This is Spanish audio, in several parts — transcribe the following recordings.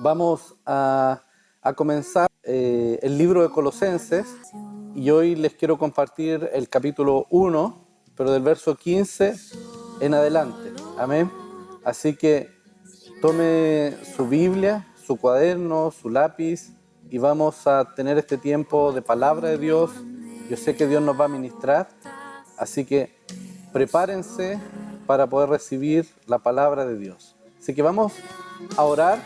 Vamos a comenzar el libro de Colosenses y hoy les quiero compartir el capítulo 1, pero del verso 15 en adelante. Amén. Así que tome su Biblia, su cuaderno, su lápiz y vamos a tener este tiempo de palabra de Dios. Yo sé que Dios nos va a ministrar, así que prepárense para poder recibir la palabra de Dios. Así que vamos a orar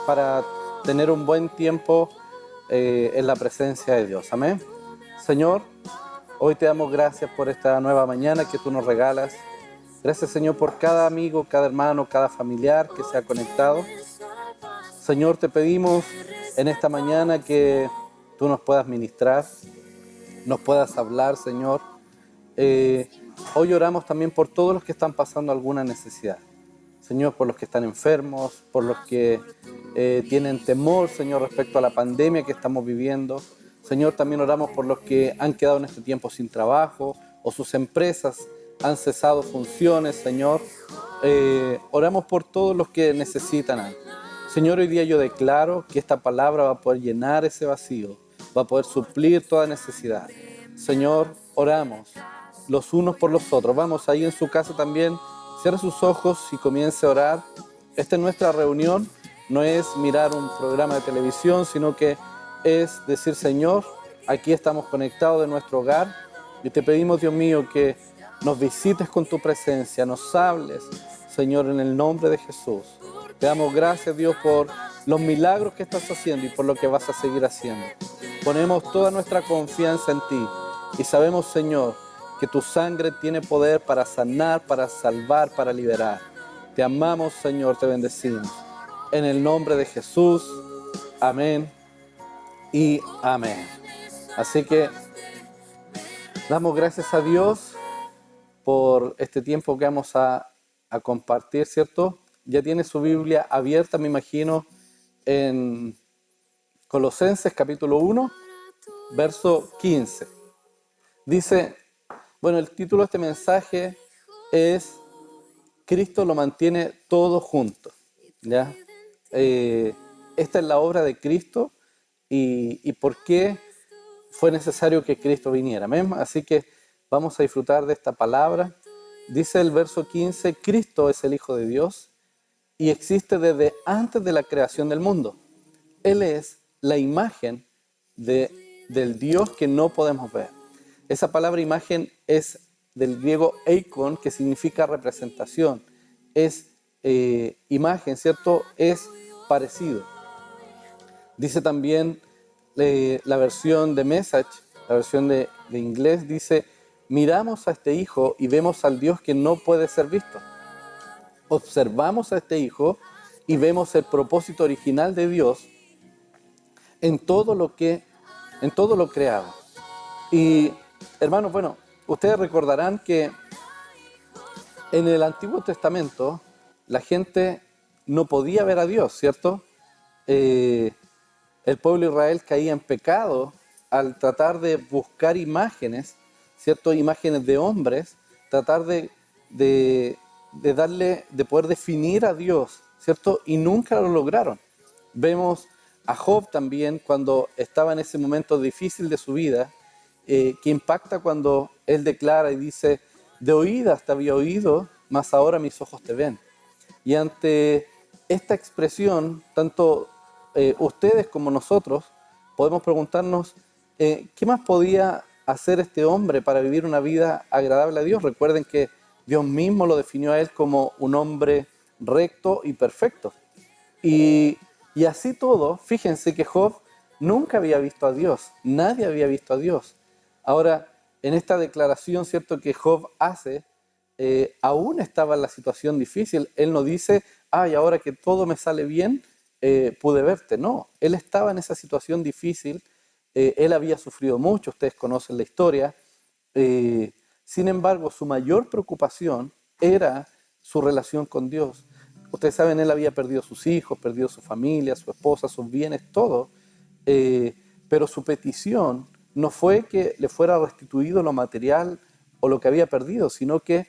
para tener un buen tiempo en la presencia de Dios. Amén. Señor, hoy te damos gracias por esta nueva mañana que tú nos regalas. Gracias, Señor, por cada amigo, cada hermano, cada familiar que se ha conectado. Señor, te pedimos en esta mañana que tú nos puedas ministrar, nos puedas hablar, Señor. Hoy oramos también por todos los que están pasando alguna necesidad. Señor, por los que están enfermos, por los que tienen temor, Señor, respecto a la pandemia que estamos viviendo. Señor, también oramos por los que han quedado en este tiempo sin trabajo o sus empresas han cesado funciones, Señor. Oramos por todos los que necesitan algo. Señor, hoy día yo declaro que esta palabra va a poder llenar ese vacío, va a poder suplir toda necesidad. Señor, oramos los unos por los otros. Vamos ahí en su casa también. Cierre sus ojos y comience a orar. Esta es nuestra reunión, no es mirar un programa de televisión, sino que es decir, Señor, aquí estamos conectados de nuestro hogar y te pedimos, Dios mío, que nos visites con tu presencia, nos hables, Señor, en el nombre de Jesús. Te damos gracias, Dios, por los milagros que estás haciendo y por lo que vas a seguir haciendo. Ponemos toda nuestra confianza en ti y sabemos, Señor, que tu sangre tiene poder para sanar, para salvar, para liberar. Te amamos, Señor, te bendecimos. En el nombre de Jesús, amén y amén. Así que damos gracias a Dios por este tiempo que vamos a compartir, ¿cierto? Ya tiene su Biblia abierta, me imagino, en Colosenses capítulo 1, verso 15. Dice... Bueno, el título de este mensaje es Cristo lo mantiene todo junto, ¿ya? Esta es la obra de Cristo y por qué fue necesario que Cristo viniera. ¿Amén? Así que vamos a disfrutar de esta palabra. Dice el verso 15, Cristo es el Hijo de Dios y existe desde antes de la creación del mundo. Él es la imagen del Dios que no podemos ver. Esa palabra imagen es del griego eikon, que significa representación. Es imagen, ¿cierto? Es parecido. Dice también la versión de Message, la versión de inglés, dice, miramos a este Hijo y vemos al Dios que no puede ser visto. Observamos a este Hijo y vemos el propósito original de Dios en todo lo creado. Y hermanos, bueno, ustedes recordarán que en el Antiguo Testamento la gente no podía ver a Dios, ¿cierto? El pueblo de Israel caía en pecado al tratar de buscar imágenes, ¿cierto? Imágenes de hombres, tratar de poder definir a Dios, ¿cierto? Y nunca lo lograron. Vemos a Job también cuando estaba en ese momento difícil de su vida, que impacta cuando él declara y dice, de oídas te había oído, mas ahora mis ojos te ven. Y ante esta expresión, tanto ustedes como nosotros podemos preguntarnos, ¿qué más podía hacer este hombre para vivir una vida agradable a Dios? Recuerden que Dios mismo lo definió a él como un hombre recto y perfecto. Y así todo, fíjense que Job nunca había visto a Dios, nadie había visto a Dios. Ahora, en esta declaración, ¿cierto?, que Job hace, aún estaba en la situación difícil. Él no dice, y ahora que todo me sale bien, pude verte. No, él estaba en esa situación difícil, él había sufrido mucho, ustedes conocen la historia. Sin embargo, su mayor preocupación era su relación con Dios. Ustedes saben, él había perdido sus hijos, perdido su familia, su esposa, sus bienes, todo. Pero su petición no fue que le fuera restituido lo material o lo que había perdido, sino que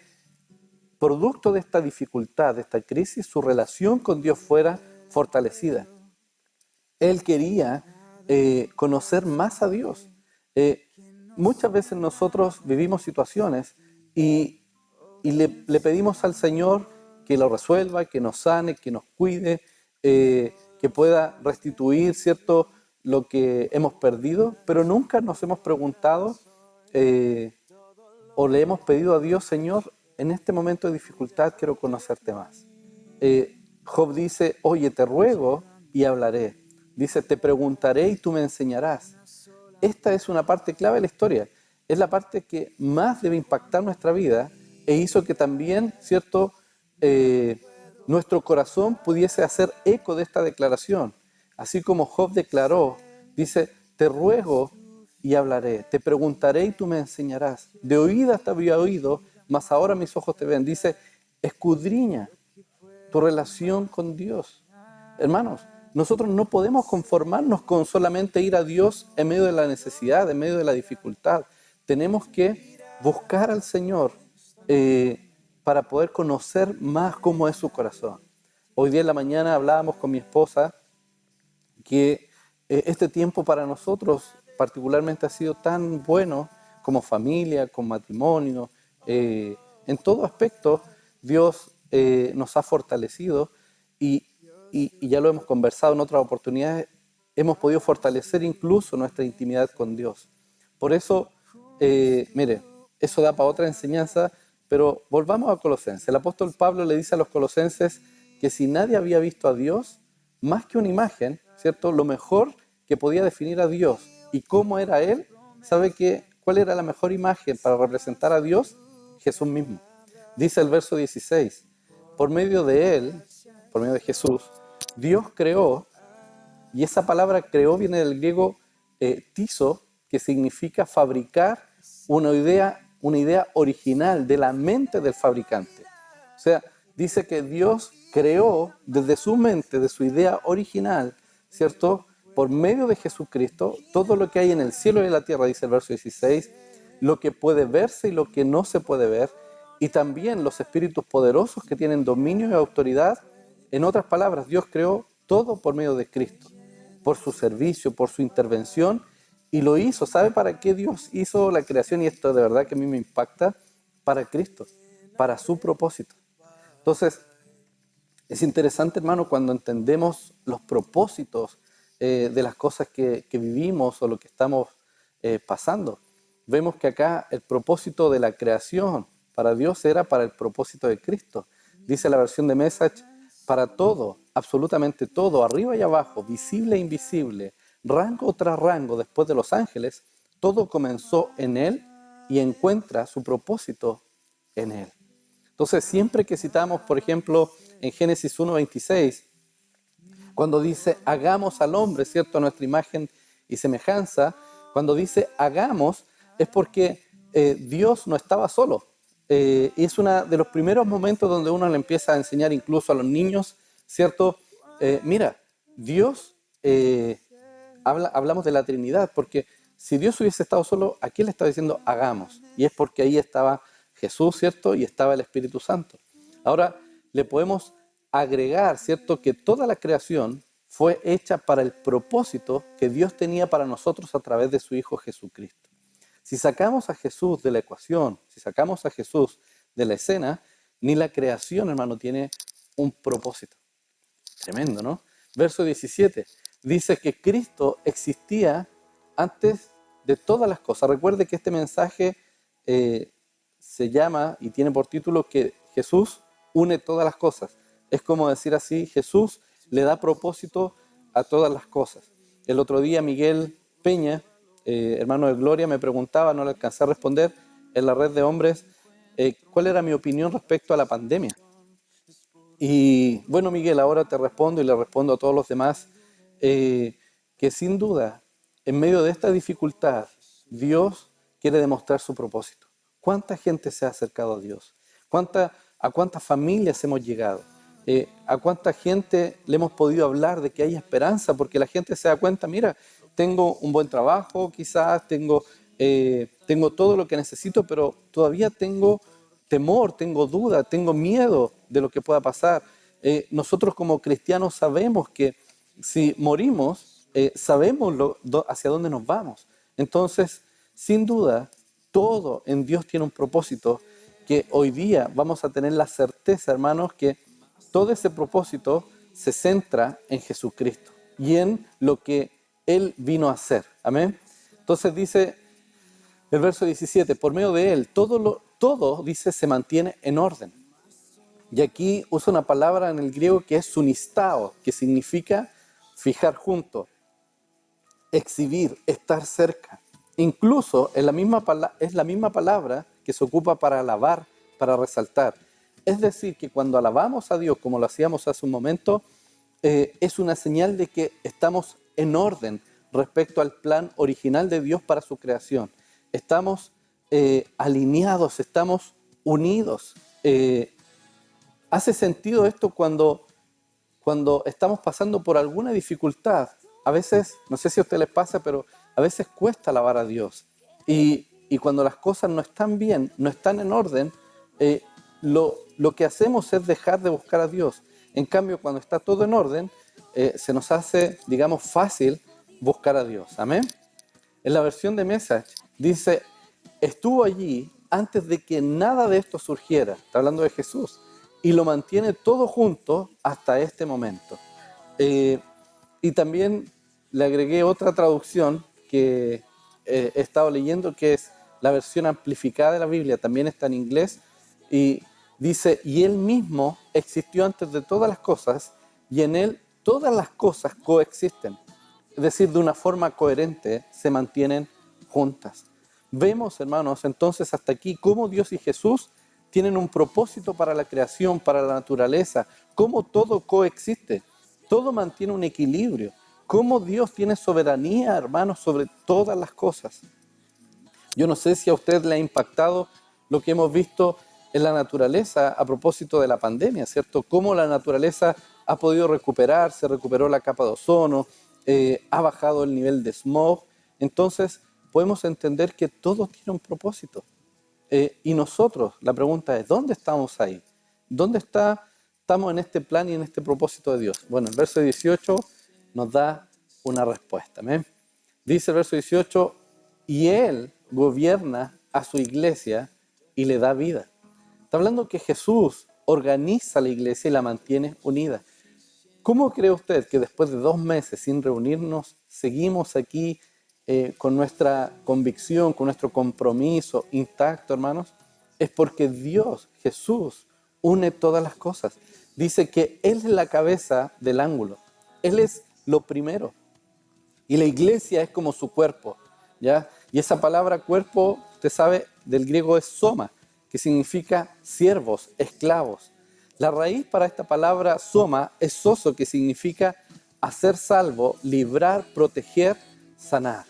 producto de esta dificultad, de esta crisis, su relación con Dios fuera fortalecida. Él quería conocer más a Dios. Muchas veces nosotros vivimos situaciones y le pedimos al Señor que lo resuelva, que nos sane, que nos cuide, que pueda restituir, ¿cierto?, lo que hemos perdido, pero nunca nos hemos preguntado o le hemos pedido a Dios: Señor, en este momento de dificultad quiero conocerte más. Job dice: oye, te ruego y hablaré. Dice: te preguntaré y tú me enseñarás. Esta es una parte clave de la historia. Es la parte que más debe impactar nuestra vida e hizo que también, ¿cierto?, nuestro corazón pudiese hacer eco de esta declaración. Así como Job declaró, dice: te ruego y hablaré, te preguntaré y tú me enseñarás. De oídas te había oído, mas ahora mis ojos te ven. Dice: escudriña tu relación con Dios. Hermanos, nosotros no podemos conformarnos con solamente ir a Dios en medio de la necesidad, en medio de la dificultad. Tenemos que buscar al Señor para poder conocer más cómo es su corazón. Hoy día en la mañana hablábamos con mi esposa que este tiempo para nosotros particularmente ha sido tan bueno como familia, con matrimonio, en todo aspecto Dios nos ha fortalecido y ya lo hemos conversado en otras oportunidades, hemos podido fortalecer incluso nuestra intimidad con Dios. Por eso, mire, eso da para otra enseñanza, pero volvamos a Colosenses. El apóstol Pablo le dice a los colosenses que si nadie había visto a Dios, más que una imagen, ¿cierto?, lo mejor que podía definir a Dios y cómo era Él, ¿sabe cuál era la mejor imagen para representar a Dios? Jesús mismo. Dice el verso 16, por medio de Él, por medio de Jesús, Dios creó, y esa palabra creó viene del griego tizo, que significa fabricar una idea original de la mente del fabricante. O sea, dice que Dios creó desde su mente, de su idea original, ¿cierto?, por medio de Jesucristo, todo lo que hay en el cielo y en la tierra, dice el verso 16, lo que puede verse y lo que no se puede ver, y también los espíritus poderosos que tienen dominio y autoridad. En otras palabras, Dios creó todo por medio de Cristo, por su servicio, por su intervención, y lo hizo. ¿Sabe para qué Dios hizo la creación? Y esto de verdad que a mí me impacta: para Cristo, para su propósito. Entonces, es interesante, hermano, cuando entendemos los propósitos de las cosas que vivimos o lo que estamos pasando. Vemos que acá el propósito de la creación para Dios era para el propósito de Cristo. Dice la versión de Message: para todo, absolutamente todo, arriba y abajo, visible e invisible, rango tras rango, después de los ángeles, todo comenzó en Él y encuentra su propósito en Él. Entonces, siempre que citamos, por ejemplo, en Génesis 1:26, cuando dice hagamos al hombre, ¿cierto?, a nuestra imagen y semejanza, cuando dice hagamos es porque Dios no estaba solo. Y es uno de los primeros momentos donde uno le empieza a enseñar incluso a los niños, ¿cierto? Mira, Dios, hablamos de la Trinidad, porque si Dios hubiese estado solo, ¿a quién le estaba diciendo hagamos? Y es porque ahí estaba Jesús, ¿cierto? Y estaba el Espíritu Santo. Ahora le podemos agregar, ¿cierto?, que toda la creación fue hecha para el propósito que Dios tenía para nosotros a través de su Hijo Jesucristo. Si sacamos a Jesús de la ecuación, si sacamos a Jesús de la escena, ni la creación, hermano, tiene un propósito. Tremendo, ¿no? Verso 17, dice que Cristo existía antes de todas las cosas. Recuerde que este mensaje se llama y tiene por título que Jesús une todas las cosas. Es como decir así: Jesús le da propósito a todas las cosas. El otro día Miguel Peña, hermano de Gloria, me preguntaba, no le alcancé a responder, en la red de hombres, cuál era mi opinión respecto a la pandemia. Y bueno, Miguel, ahora te respondo y le respondo a todos los demás, que sin duda, en medio de esta dificultad, Dios quiere demostrar su propósito. ¿Cuánta gente se ha acercado a Dios? ¿A cuántas familias hemos llegado? ¿A cuánta gente le hemos podido hablar de que hay esperanza? Porque la gente se da cuenta: mira, tengo un buen trabajo, quizás tengo todo lo que necesito, pero todavía tengo temor, tengo duda, tengo miedo de lo que pueda pasar. Nosotros como cristianos sabemos que si morimos, sabemos hacia dónde nos vamos. Entonces, sin duda, todo en Dios tiene un propósito que hoy día vamos a tener la certeza, hermanos, que todo ese propósito se centra en Jesucristo y en lo que Él vino a hacer. Amén. Entonces dice el verso 17, por medio de Él, todo, dice, se mantiene en orden. Y aquí usa una palabra en el griego que es sunistao, que significa fijar junto, exhibir, estar cerca. Incluso es la misma palabra que se ocupa para alabar, para resaltar. Es decir, que cuando alabamos a Dios, como lo hacíamos hace un momento, es una señal de que estamos en orden respecto al plan original de Dios para su creación. Estamos alineados, estamos unidos. Hace sentido esto cuando estamos pasando por alguna dificultad. A veces, no sé si a ustedes les pasa, pero a veces cuesta alabar a Dios. Y cuando las cosas no están bien, no están en orden, lo que hacemos es dejar de buscar a Dios. En cambio, cuando está todo en orden, se nos hace, digamos, fácil buscar a Dios. Amén. En la versión de Message dice, estuvo allí antes de que nada de esto surgiera. Está hablando de Jesús. Y lo mantiene todo junto hasta este momento. Y también le agregué otra traducción que he estado leyendo, que es la versión amplificada de la Biblia, también está en inglés, y dice, y Él mismo existió antes de todas las cosas, y en Él todas las cosas coexisten. Es decir, de una forma coherente se mantienen juntas. Vemos, hermanos, entonces hasta aquí cómo Dios y Jesús tienen un propósito para la creación, para la naturaleza, cómo todo coexiste, todo mantiene un equilibrio, cómo Dios tiene soberanía, hermanos, sobre todas las cosas. Yo no sé si a usted le ha impactado lo que hemos visto en la naturaleza a propósito de la pandemia, ¿cierto? Cómo la naturaleza ha podido recuperar, se recuperó la capa de ozono, ha bajado el nivel de smog. Entonces, podemos entender que todo tiene un propósito. Y nosotros, la pregunta es, ¿dónde estamos ahí? ¿Dónde estamos en este plan y en este propósito de Dios? Bueno, el verso 18 nos da una respuesta. ¿Amén? Dice el verso 18, y Él gobierna a su iglesia y le da vida. Está hablando que Jesús organiza la iglesia y la mantiene unida. ¿Cómo cree usted que después de 2 meses sin reunirnos, seguimos aquí con nuestra convicción, con nuestro compromiso intacto, hermanos? Es porque Dios, Jesús, une todas las cosas. Dice que Él es la cabeza del ángulo. Él es lo primero. Y la iglesia es como su cuerpo, ¿ya? Y esa palabra cuerpo, usted sabe, del griego es soma, que significa siervos, esclavos. La raíz para esta palabra soma es soso, que significa hacer salvo, librar, proteger, sanar.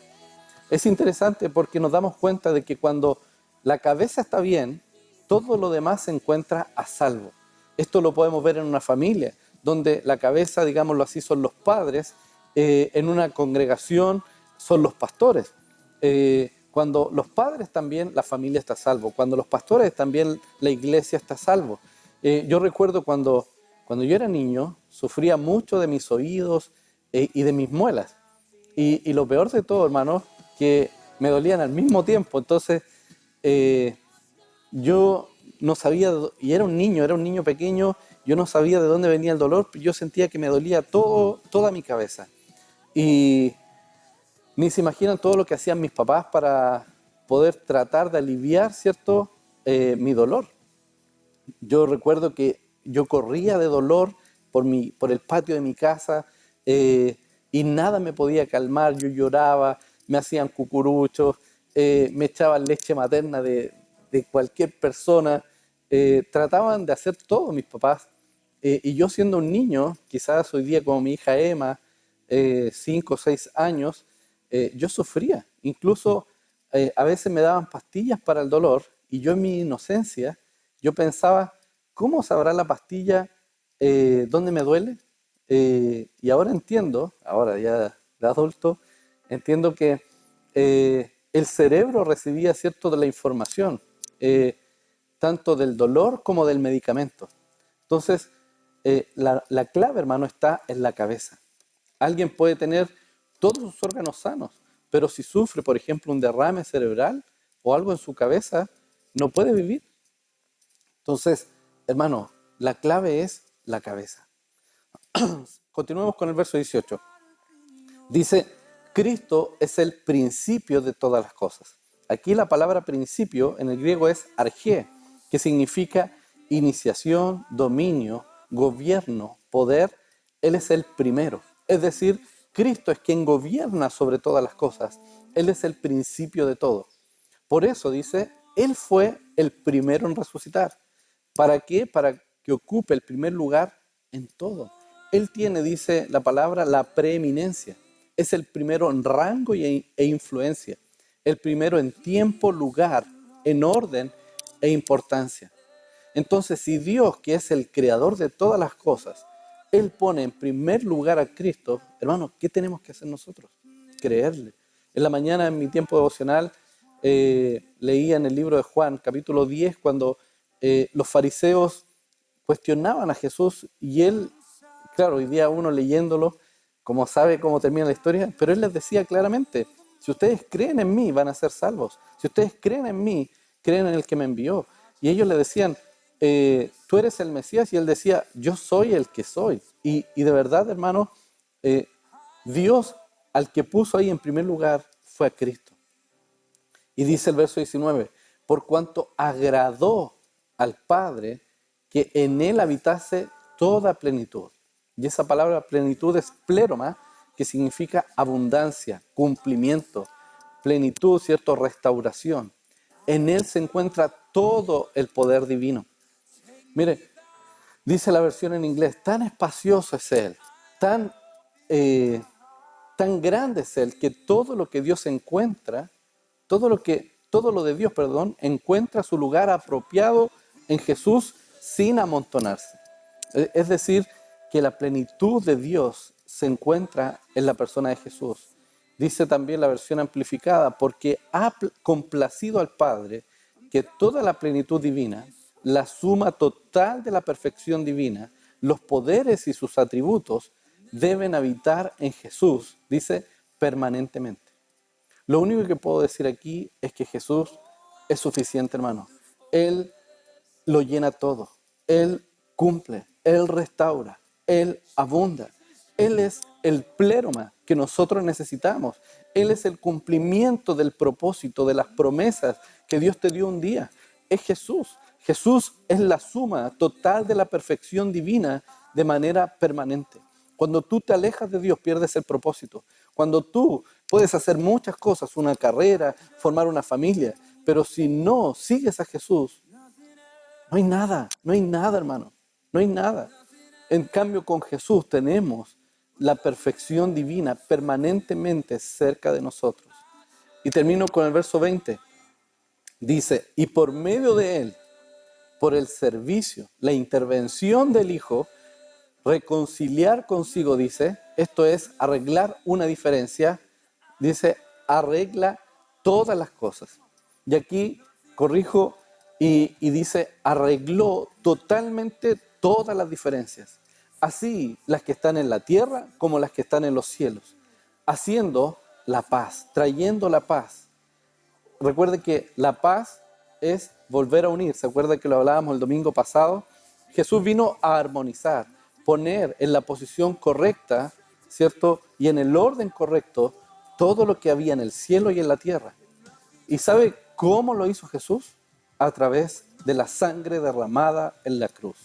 Es interesante porque nos damos cuenta de que cuando la cabeza está bien, todo lo demás se encuentra a salvo. Esto lo podemos ver en una familia, donde la cabeza, digámoslo así, son los padres, en una congregación son los pastores. Cuando los padres están bien, la familia está a salvo. Cuando los pastores están bien, la iglesia está a salvo. Yo recuerdo cuando yo era niño, sufría mucho de mis oídos y de mis muelas. Y lo peor de todo, hermano, que me dolían al mismo tiempo. Entonces, yo no sabía, y era un niño pequeño, yo no sabía de dónde venía el dolor, yo sentía que me dolía toda mi cabeza. Y ni se imaginan todo lo que hacían mis papás para poder tratar de aliviar, ¿cierto?, mi dolor. Yo recuerdo que yo corría de dolor por el patio de mi casa y nada me podía calmar. Yo lloraba, me hacían cucuruchos, me echaban leche materna de cualquier persona. Trataban de hacer todo mis papás. Y yo siendo un niño, quizás hoy día como mi hija Emma, 5 o 6 años, yo sufría. Incluso a veces me daban pastillas para el dolor y yo en mi inocencia, yo pensaba, ¿cómo sabrá la pastilla dónde me duele? Y ahora entiendo, ahora ya de adulto, entiendo que el cerebro recibía cierto de la información, tanto del dolor como del medicamento. Entonces, la clave, hermano, está en la cabeza. Alguien puede tener todos sus órganos sanos, pero si sufre, por ejemplo, un derrame cerebral o algo en su cabeza, no puede vivir. Entonces, hermano, la clave es la cabeza. Continuemos con el verso 18. Dice, Cristo es el principio de todas las cosas. Aquí la palabra principio en el griego es argé, que significa iniciación, dominio, gobierno, poder. Él es el primero. Es decir, Cristo es quien gobierna sobre todas las cosas. Él es el principio de todo. Por eso dice, Él fue el primero en resucitar. ¿Para qué? Para que ocupe el primer lugar en todo. Él tiene, dice la palabra, la preeminencia. Es el primero en rango e influencia. El primero en tiempo, lugar, en orden e importancia. Entonces, si Dios, que es el creador de todas las cosas, Él pone en primer lugar a Cristo, hermano, ¿qué tenemos que hacer nosotros? Creerle. En la mañana, en mi tiempo devocional, leía en el libro de Juan, capítulo 10, cuando los fariseos cuestionaban a Jesús y Él, claro, hoy día uno leyéndolo, como sabe cómo termina la historia, pero Él les decía claramente, si ustedes creen en mí, van a ser salvos. Si ustedes creen en mí, creen en el que me envió. Y ellos le decían, tú eres el Mesías, y Él decía, yo soy el que soy. Y de verdad, hermano, Dios al que puso ahí en primer lugar fue a Cristo. Y dice el verso 19, por cuanto agradó al Padre que en Él habitase toda plenitud. Y esa palabra plenitud es pleroma, que significa abundancia, cumplimiento, plenitud, ¿cierto? Restauración. En Él se encuentra todo el poder divino. Mire, dice la versión en inglés, tan espacioso es Él, tan grande es Él, que todo lo que Dios encuentra, todo lo de Dios, encuentra su lugar apropiado en Jesús sin amontonarse. Es decir, que la plenitud de Dios se encuentra en la persona de Jesús. Dice también la versión amplificada, porque ha complacido al Padre que toda la plenitud divina, la suma total de la perfección divina, los poderes y sus atributos deben habitar en Jesús, dice, permanentemente. Lo único que puedo decir aquí es que Jesús es suficiente, hermano. Él lo llena todo. Él cumple, Él restaura, Él abunda. Él es el pleroma que nosotros necesitamos. Él es el cumplimiento del propósito, de las promesas que Dios te dio un día. Es Jesús. Jesús es la suma total de la perfección divina de manera permanente. Cuando tú te alejas de Dios, pierdes el propósito. Cuando tú puedes hacer muchas cosas, una carrera, formar una familia, pero si no sigues a Jesús, no hay nada, hermano, no hay nada. En cambio, con Jesús tenemos la perfección divina permanentemente cerca de nosotros. Y termino con el verso 20. Dice, y por medio de Él, por el servicio, la intervención del Hijo, reconciliar consigo, dice, esto es arreglar una diferencia, dice, arregla todas las cosas. Y aquí corrijo y dice, arregló totalmente todas las diferencias, así las que están en la tierra como las que están en los cielos, haciendo la paz, trayendo la paz. Recuerde que la paz es volver a unir. ¿Se acuerda que lo hablábamos el domingo pasado? Jesús vino a armonizar, poner en la posición correcta, ¿cierto? Y en el orden correcto todo lo que había en el cielo y en la tierra. ¿Y sabe cómo lo hizo Jesús? A través de la sangre derramada en la cruz.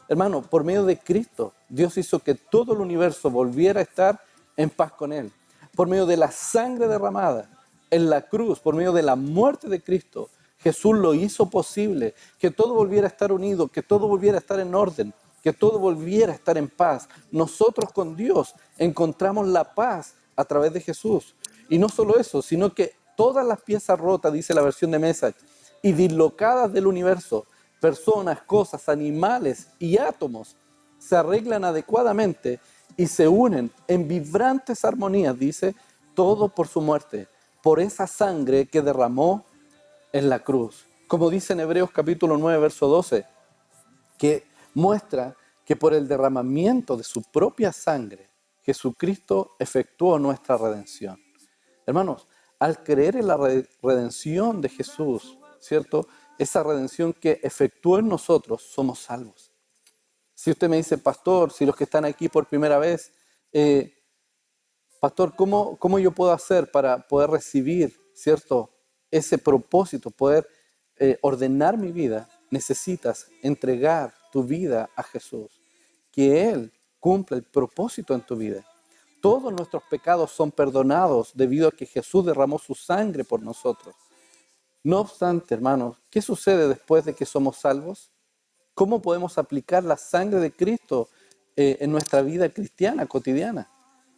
Hermano, por medio de Cristo, Dios hizo que todo el universo volviera a estar en paz con Él. Por medio de la sangre derramada en la cruz, por medio de la muerte de Cristo, Jesús lo hizo posible, que todo volviera a estar unido, que todo volviera a estar en orden, que todo volviera a estar en paz. Nosotros con Dios encontramos la paz a través de Jesús. Y no solo eso, sino que todas las piezas rotas, dice la versión de Message, y dislocadas del universo, personas, cosas, animales y átomos, se arreglan adecuadamente y se unen en vibrantes armonías, dice, todo por su muerte, por esa sangre que derramó en la cruz. Como dice en Hebreos capítulo 9, verso 12, que muestra que por el derramamiento de su propia sangre, Jesucristo efectuó nuestra redención. Hermanos, al creer en la redención de Jesús, ¿cierto? Esa redención que efectuó en nosotros, somos salvos. Si usted me dice, pastor, si los que están aquí por primera vez, pastor, ¿cómo yo puedo hacer para poder recibir, ¿cierto? Ese propósito, poder ordenar mi vida? Necesitas entregar tu vida a Jesús, que Él cumpla el propósito en tu vida. Todos nuestros pecados son perdonados debido a que Jesús derramó su sangre por nosotros. No obstante, hermanos, ¿qué sucede después de que somos salvos? ¿Cómo podemos aplicar la sangre de Cristo en nuestra vida cristiana cotidiana?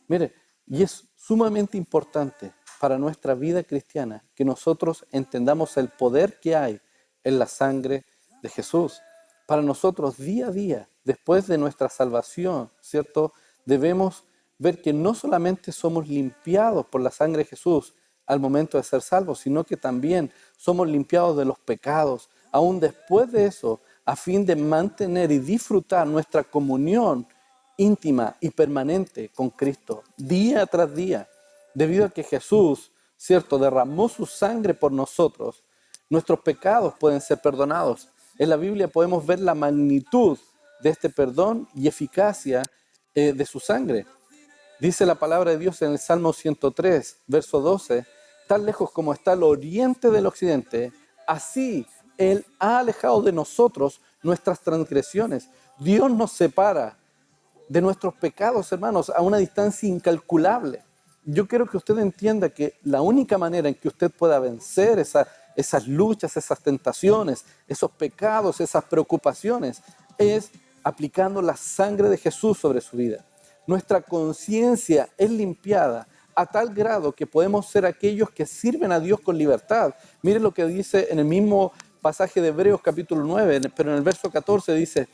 Mire, y es sumamente importante para nuestra vida cristiana que nosotros entendamos el poder que hay en la sangre de Jesús. Para nosotros, día a día, después de nuestra salvación, ¿cierto? Debemos ver que no solamente somos limpiados por la sangre de Jesús al momento de ser salvos, sino que también somos limpiados de los pecados, aún después de eso, a fin de mantener y disfrutar nuestra comunión íntima y permanente con Cristo, día tras día. Debido a que Jesús, ¿cierto?, derramó su sangre por nosotros, nuestros pecados pueden ser perdonados. En la Biblia podemos ver la magnitud de este perdón y eficacia de su sangre. Dice la palabra de Dios en el Salmo 103, verso 12, tan lejos como está el oriente del occidente, así Él ha alejado de nosotros nuestras transgresiones. Dios nos separa de nuestros pecados, hermanos, a una distancia incalculable. Yo quiero que usted entienda que la única manera en que usted pueda vencer esas luchas, esas tentaciones, esos pecados, esas preocupaciones, es aplicando la sangre de Jesús sobre su vida. Nuestra conciencia es limpiada a tal grado que podemos ser aquellos que sirven a Dios con libertad. Mire lo que dice en el mismo pasaje de Hebreos capítulo 9, pero en el verso 14 dice,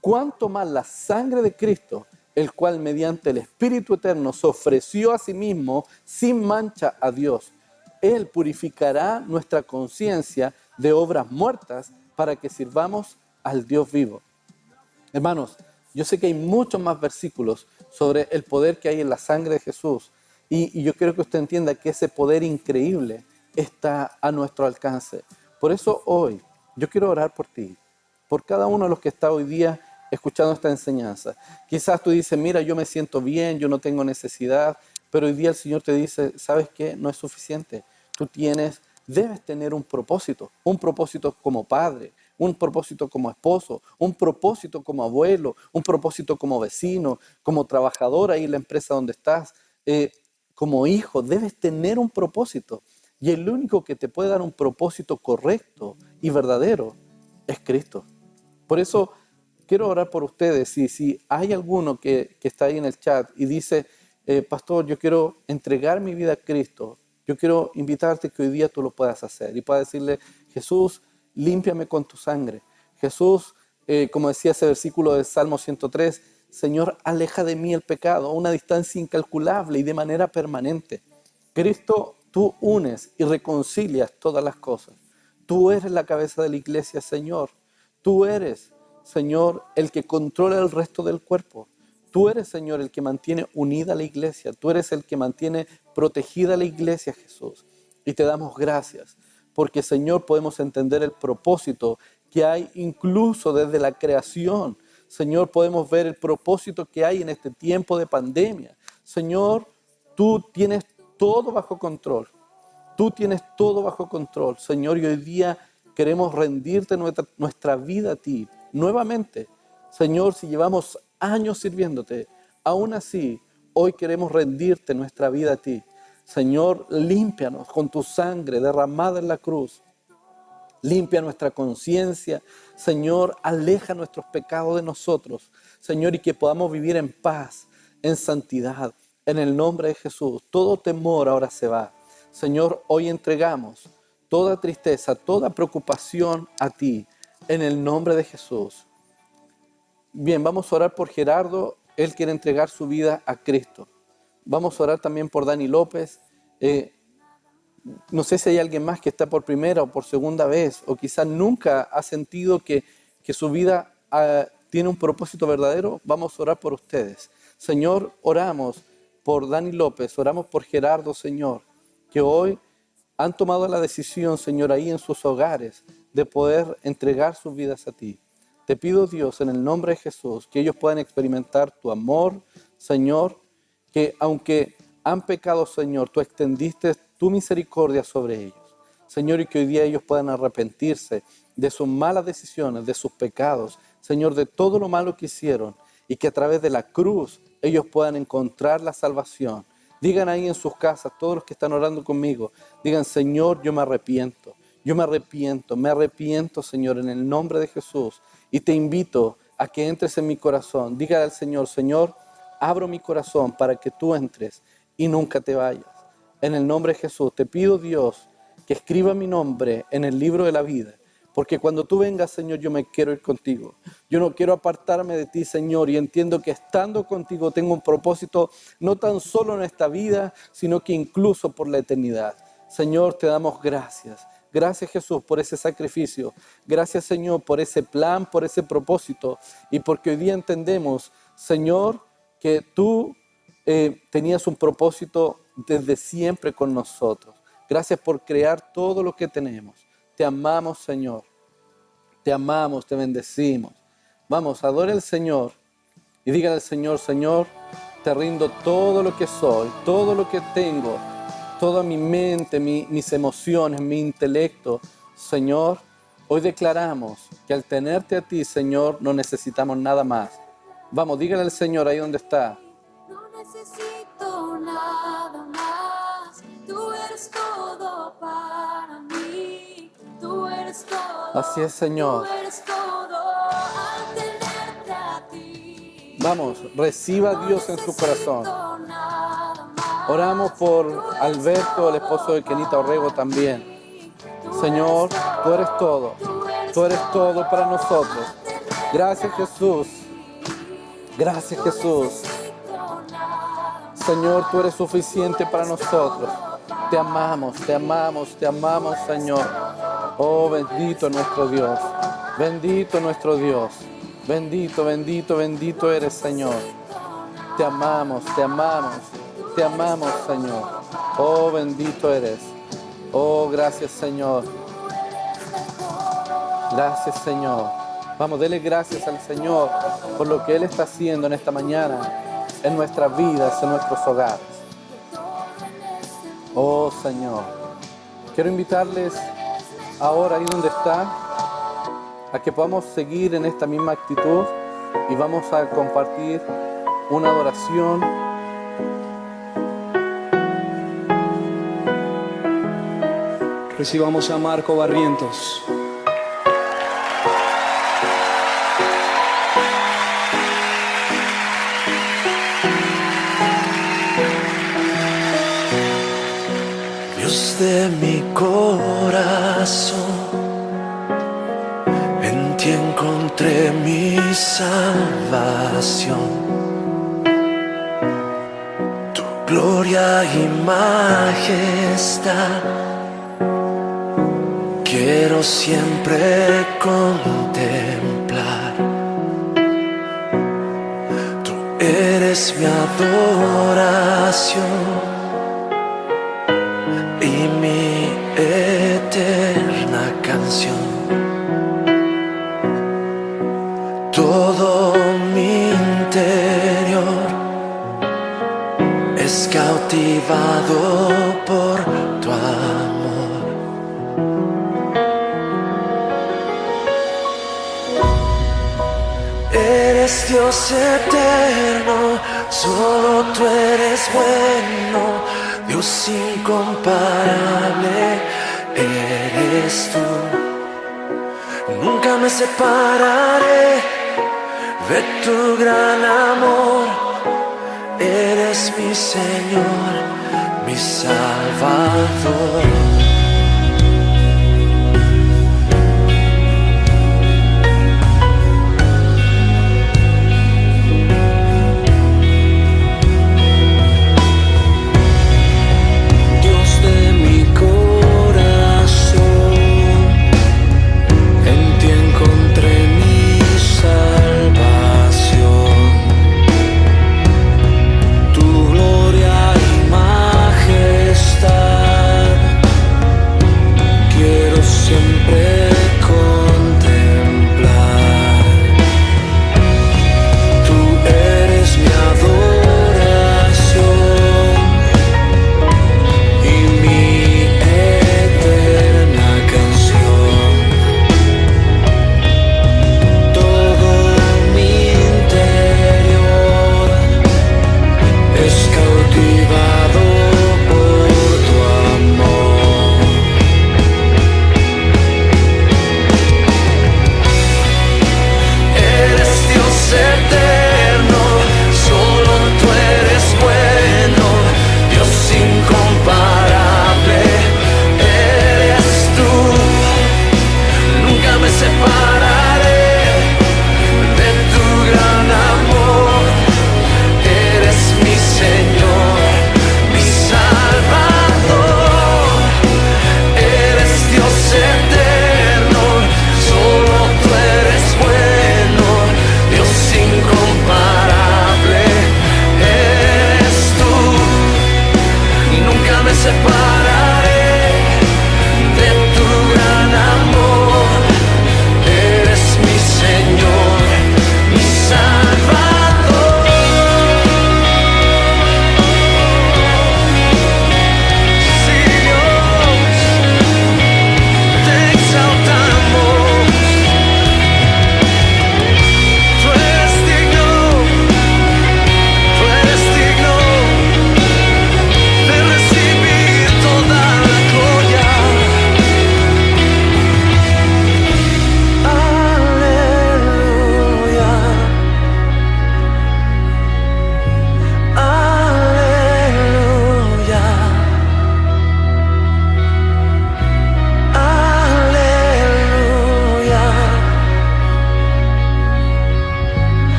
cuánto más la sangre de Cristo, el cual mediante el Espíritu Eterno se ofreció a sí mismo sin mancha a Dios. Él purificará nuestra conciencia de obras muertas para que sirvamos al Dios vivo. Hermanos, yo sé que hay muchos más versículos sobre el poder que hay en la sangre de Jesús y yo quiero que usted entienda que ese poder increíble está a nuestro alcance. Por eso hoy yo quiero orar por ti, por cada uno de los que está hoy día escuchando esta enseñanza. Quizás tú dices, mira, yo me siento bien, yo no tengo necesidad, pero hoy día el Señor te dice, ¿sabes qué? No es suficiente. Tú debes tener un propósito como padre, un propósito como esposo, un propósito como abuelo, un propósito como vecino, como trabajador ahí en la empresa donde estás, como hijo, debes tener un propósito. Y el único que te puede dar un propósito correcto y verdadero es Cristo. Por eso quiero orar por ustedes. Y si hay alguno que está ahí en el chat y dice, pastor, yo quiero entregar mi vida a Cristo, yo quiero invitarte que hoy día tú lo puedas hacer y puedas decirle, Jesús, límpiame con tu sangre. Jesús, como decía ese versículo del Salmo 103, Señor, aleja de mí el pecado a una distancia incalculable y de manera permanente. Cristo, tú unes y reconcilias todas las cosas. Tú eres la cabeza de la iglesia, Señor. Tú eres, Señor, el que controla el resto del cuerpo. Tú eres, Señor, el que mantiene unida la iglesia. Tú eres el que mantiene protegida la iglesia, Jesús. Y te damos gracias, porque, Señor, podemos entender el propósito que hay incluso desde la creación. Señor, podemos ver el propósito que hay en este tiempo de pandemia. Señor, tú tienes todo bajo control. Tú tienes todo bajo control, Señor, y hoy día queremos rendirte nuestra vida a ti nuevamente. Señor, si llevamos años sirviéndote, aún así, hoy queremos rendirte nuestra vida a ti. Señor, límpianos con tu sangre derramada en la cruz. Limpia nuestra conciencia. Señor, aleja nuestros pecados de nosotros. Señor, y que podamos vivir en paz, en santidad, en el nombre de Jesús. Todo temor ahora se va. Señor, hoy entregamos toda tristeza, toda preocupación a ti, en el nombre de Jesús. Bien, vamos a orar por Gerardo. Él quiere entregar su vida a Cristo. Vamos a orar también por Dani López. No sé si hay alguien más que está por primera o por segunda vez, o quizás nunca ha sentido que su vida tiene un propósito verdadero. Vamos a orar por ustedes. Señor, oramos por Dani López, oramos por Gerardo, Señor, que hoy han tomado la decisión, Señor, ahí en sus hogares, de poder entregar sus vidas a ti. Te pido, Dios, en el nombre de Jesús, que ellos puedan experimentar tu amor, Señor, que aunque han pecado, Señor, tú extendiste tu misericordia sobre ellos. Señor, y que hoy día ellos puedan arrepentirse de sus malas decisiones, de sus pecados, Señor, de todo lo malo que hicieron, y que a través de la cruz ellos puedan encontrar la salvación. Digan ahí en sus casas, todos los que están orando conmigo, digan: Señor, yo me arrepiento, me arrepiento, Señor, en el nombre de Jesús, y te invito a que entres en mi corazón. Diga al Señor: Señor, abro mi corazón para que tú entres y nunca te vayas. En el nombre de Jesús te pido, Dios, que escriba mi nombre en el libro de la vida, porque cuando tú vengas, Señor, yo me quiero ir contigo. Yo no quiero apartarme de ti, Señor, y entiendo que estando contigo tengo un propósito no tan solo en esta vida, sino que incluso por la eternidad. Señor, te damos gracias. Gracias, Jesús, por ese sacrificio. Gracias, Señor, por ese plan, por ese propósito, y porque hoy día entendemos, Señor, que tú tenías un propósito desde siempre con nosotros. Gracias por crear todo lo que tenemos. Te amamos, Señor. Te amamos, te bendecimos. Vamos, adore al Señor y dígale al Señor: Señor, te rindo todo lo que soy, todo lo que tengo, toda mi mente, mis emociones, mi intelecto. Señor, hoy declaramos que al tenerte a ti, Señor, no necesitamos nada más. Vamos, dígale al Señor ahí donde está. No necesito nada más, tú eres todo para mí, tú eres todo. Así es, Señor. Tú eres todo al tenerte a ti. Vamos, reciba a Dios en su corazón. No necesito nada más. Oramos por Alberto, el esposo de Kenita Orrego también. Señor, tú eres todo. Tú eres todo para nosotros. Gracias, Jesús. Gracias, Jesús. Señor, tú eres suficiente para nosotros. Te amamos, te amamos, te amamos, Señor. Oh, bendito nuestro Dios. Bendito nuestro Dios. Bendito, bendito, bendito eres, Señor. Te amamos, te amamos, te amamos, Señor. Oh, bendito eres. Oh, gracias, Señor. Gracias, Señor. Vamos, dele gracias al Señor por lo que Él está haciendo en esta mañana, en nuestras vidas, en nuestros hogares. Oh, Señor. Quiero invitarles ahora, ahí donde está, a que podamos seguir en esta misma actitud y vamos a compartir una adoración. Recibamos a Marco Barrientos. Dios de mi corazón, en ti encontré mi salvación. Tu gloria y majestad quiero siempre contemplar. Tú eres mi adoración y mi eterna canción. Todo mi interior es cautivado por tu amor. Eres Dios eterno, solo tú eres bueno. Dios incomparable eres tú. Nunca me separaré de tu gran amor. Eres mi Señor, mi Salvador.